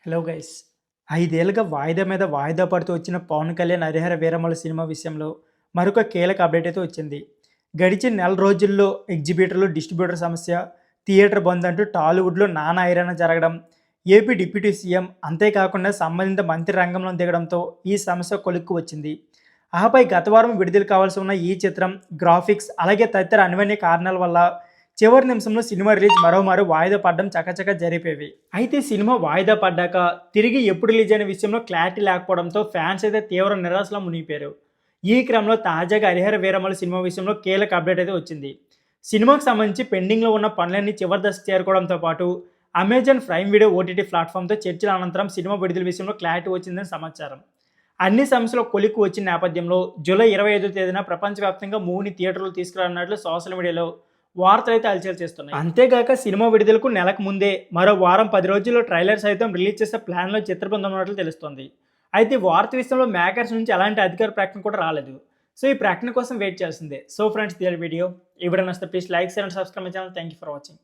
Hello guys. 5 ఏళ్లుగా వాయిదా మీద వాయిదా పడుతూ వచ్చిన 'పవన్ కళ్యాణ్ హరిహర వీరమల్లు' సినిమా విషయంలో మరొక కీలక అప్డేట్ అయితే వచ్చింది. గడిచిన నెల రోజుల్లో ఎగ్జిబిటర్లు, డిస్ట్రిబ్యూటర్ సమస్య, థియేటర్ బంద్ అంటూ టాలీవుడ్‌లో నానా హైరానా జరగడం, ఏపీ డిప్యూటీ సీఎం అంతేకాకుండా సంబంధిత మంత్రి రంగంలో దిగడంతో ఈ సమస్య కొలిక్కి వచ్చింది. ఆపై గత వారం విడుదల కావాల్సి ఉన్న ఈ చిత్రం గ్రాఫిక్స్ అలాగే తదితర అనివార్య కారణాల వల్ల చివరి నిమిషంలో సినిమా రిలీజ్ మరోమారు వాయిదా పడడం చకచకా జరిపేవి. అయితే సినిమా వాయిదా పడ్డాక తిరిగి ఎప్పుడు రిలీజ్ అయిన విషయంలో క్లారిటీ లేకపోవడంతో ఫ్యాన్స్ అయితే తీవ్ర నిరాశలో మునిగిపోయారు. ఈ క్రమంలో తాజాగా హరిహర వీరమల్లు సినిమా విషయంలో కీలక అప్డేట్ అయితే వచ్చింది. సినిమాకి సంబంధించి పెండింగ్లో ఉన్న పనులన్నీ చివరి దశకు చేరుకోవడంతో పాటు అమెజాన్ ప్రైమ్ వీడియో ఓటీటీ ప్లాట్ఫామ్తో చర్చల అనంతరం సినిమా విడుదల విషయంలో క్లారిటీ వచ్చిందని సమాచారం. అన్ని సమస్యలు కొలిక్కి వచ్చిన నేపథ్యంలో జూలై 25వ తేదీన ప్రపంచవ్యాప్తంగా మూవీని థియేటర్లు తీసుకురానున్నట్లు సోషల్ మీడియాలో వార్తలు అయితే హల్చల్ చేస్తున్నాయి. అంతేగాక సినిమా విడుదలకు నెలకు ముందే మరో వారం 10 రోజుల్లో ట్రైలర్ సైతం రిలీజ్ చేసే ప్లాన్లో చిత్రబృందం ఉన్నట్లు తెలుస్తోంది. అయితే వార్త విషయంలో మేకర్స్ నుంచి ఎలాంటి అధికార ప్రకటన కూడా రాలేదు. సో ఈ ప్రకటన కోసం వెయిట్ చేయాల్సిందే. సో ఫ్రెండ్స్, దియర్ వీడియో ఈ వీడియో నచ్చితే please like, share and subscribe my channel. Thank you for watching.